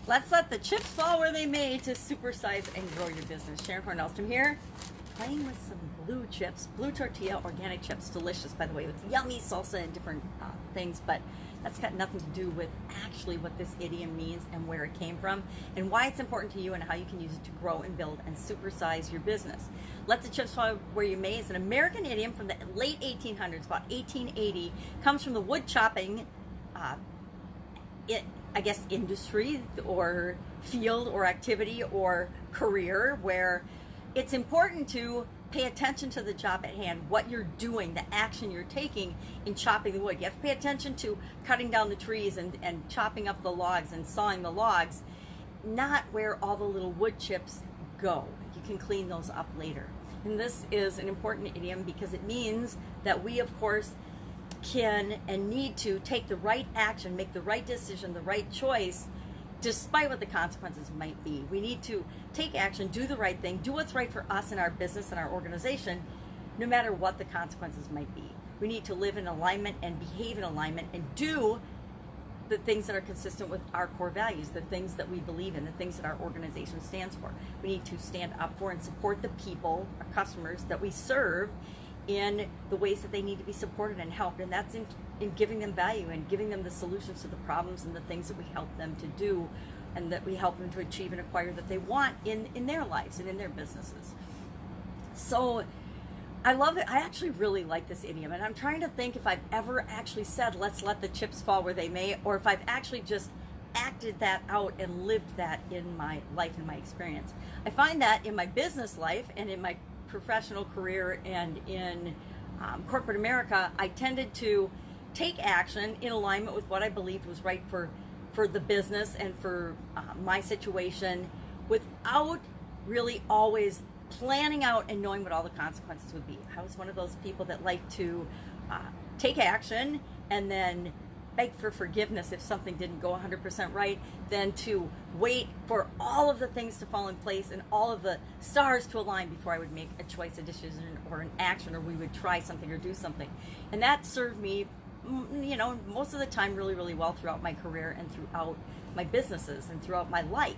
Let's let the chips fall where they may to supersize and grow your business. Sharon Horne-Ellstrom here, playing with some blue chips, blue tortilla, organic chips, delicious by the way, with yummy salsa and different things, but that's got nothing to do with actually what this idiom means and where it came from and why it's important to you and how you can use it to grow and build and supersize your business. Let the chips fall where you may is an American idiom from the late 1800s, about 1880, comes from the wood chopping industry or field or activity or career, where it's important to pay attention to the job at hand, what you're doing, the action you're taking in chopping the wood. You have to pay attention to cutting down the trees and chopping up the logs and sawing the logs, not where all the little wood chips go. You can clean those up later. And this is an important idiom because it means that we, of course, can and need to take the right action, make the right decision, the right choice, despite what the consequences might be. We need to take action, do the right thing, do what's right for us and our business and our organization, no matter what the consequences might be. We need to live in alignment and behave in alignment and do the things that are consistent with our core values, the things that we believe in, the things that our organization stands for. We need to stand up for and support the people, our customers that we serve, in the ways that they need to be supported and helped, and that's in giving them value and giving them the solutions to the problems and the things that we help them to do and that we help them to achieve and acquire that they want in their lives and in their businesses. So I love it. I actually really like this idiom, and I'm trying to think if I've ever actually said, let's let the chips fall where they may, or if I've actually just acted that out and lived that in my life and my experience. I find that in my business life and in my professional career and in corporate America, I tended to take action in alignment with what I believed was right for the business and for my situation, without really always planning out and knowing what all the consequences would be. I was one of those people that liked to take action and then beg for forgiveness if something didn't go 100% right, then to wait for all of the things to fall in place and all of the stars to align before I would make a choice, a decision, or an action, or we would try something or do something. And that served me, you know, most of the time really, really well throughout my career and throughout my businesses and throughout my life.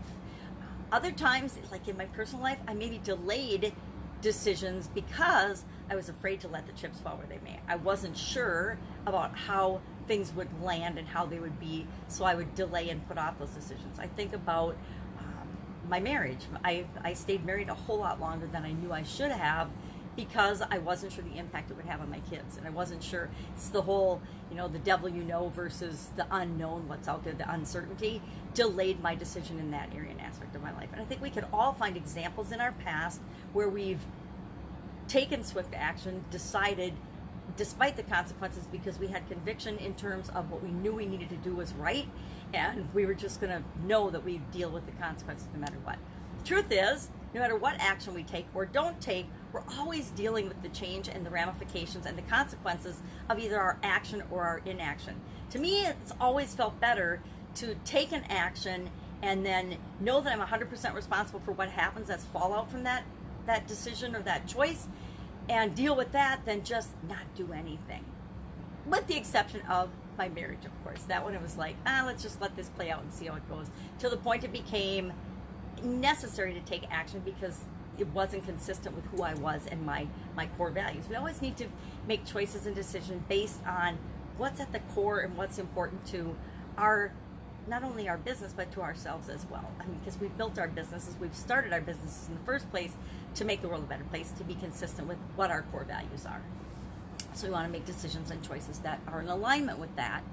Other times, like in my personal life, I maybe delayed decisions because I was afraid to let the chips fall where they may. I wasn't sure about how things would land and how they would be, so I would delay and put off those decisions. I think about my marriage. I stayed married a whole lot longer than I knew I should have because I wasn't sure the impact it would have on my kids, and I wasn't sure. It's the whole, you know, the devil you know versus the unknown, what's out there, the uncertainty, delayed my decision in that area and aspect of my life. And I think we could all find examples in our past where we've taken swift action, decided despite the consequences, because we had conviction in terms of what we knew we needed to do was right, and we were just going to know that we deal with the consequences no matter what. The truth is, no matter what action we take or don't take, we're always dealing with the change and the ramifications and the consequences of either our action or our inaction. To me, it's always felt better to take an action and then know that I'm 100% responsible for what happens as fallout from that decision or that choice, and deal with that than just not do anything. With the exception of my marriage, of course. That one, it was like, let's just let this play out and see how it goes. To the point it became necessary to take action because it wasn't consistent with who I was and my core values. We always need to make choices and decisions based on what's at the core and what's important to our, not only our business, but to ourselves as well. I mean, because we've built our businesses, we've started our businesses in the first place to make the world a better place, to be consistent with what our core values are. So we want to make decisions and choices that are in alignment with that.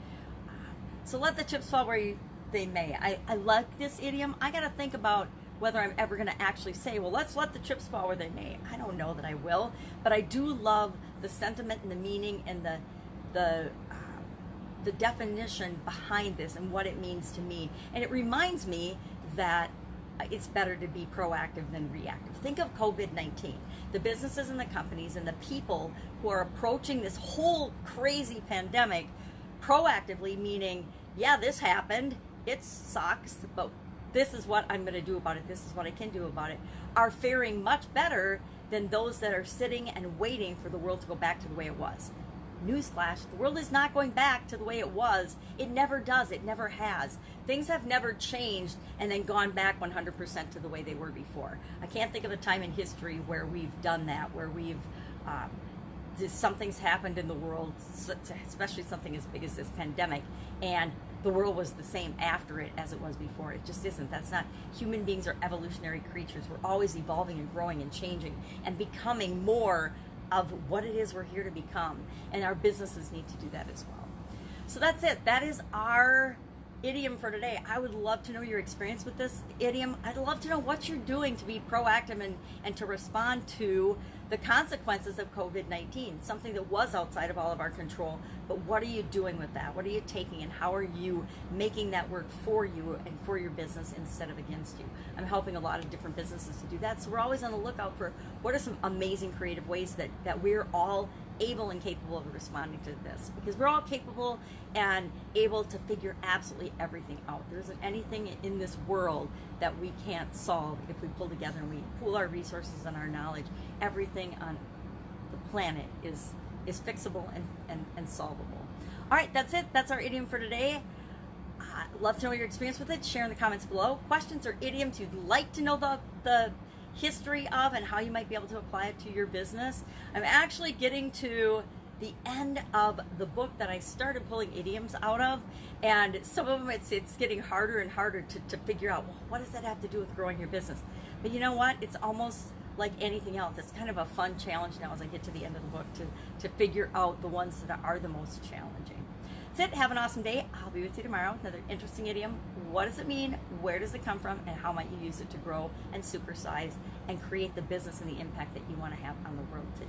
So let the chips fall where they may. I like this idiom. I got to think about whether I'm ever going to actually say, well, let's let the chips fall where they may. I don't know that I will, but I do love the sentiment and the meaning and the definition behind this and what it means to me. And it reminds me that it's better to be proactive than reactive. Think of COVID-19, the businesses and the companies and the people who are approaching this whole crazy pandemic proactively, meaning, yeah, this happened, it sucks, but this is what I'm going to do about it, this is what I can do about it, are faring much better than those that are sitting and waiting for the world to go back to the way it was. newsflash, the world is not going back to the way it was. It never does. It never has. Things have never changed and then gone back 100% to the way they were before. I can't think of a time in history where we've done that, where we've something's happened in the world, especially something as big as this pandemic, and the world was the same after it as it was before. It just isn't. That's not. Human beings are evolutionary creatures. We're always evolving and growing and changing and becoming more of what it is we're here to become. And our businesses need to do that as well. So that's it. That is our idiom for today. I would love to know your experience with this idiom. I'd love to know what you're doing to be proactive and to respond to the consequences of COVID-19, something that was outside of all of our control. But what are you doing with that? What are you taking, and how are you making that work for you and for your business instead of against you? I'm helping a lot of different businesses to do that. So we're always on the lookout for what are some amazing creative ways that we're all able and capable of responding to this, because we're all capable and able to figure absolutely everything out. There isn't anything in this world that we can't solve if we pull together and we pool our resources and our knowledge. Everything on the planet is fixable and solvable. All right, that's it. That's our idiom for today. Love to know your experience with it. Share in the comments below. Questions or idioms you'd like to know the history of and how you might be able to apply it to your business. I'm actually getting to the end of the book that I started pulling idioms out of, and some of them it's getting harder and harder to figure out, well, what does that have to do with growing your business? But you know what? It's almost like anything else. It's kind of a fun challenge now as I get to the end of the book to figure out the ones that are the most challenging. That's it. Have an awesome day. I'll be with you tomorrow with another interesting idiom. What does it mean? Where does it come from? And how might you use it to grow and supersize and create the business and the impact that you want to have on the world today?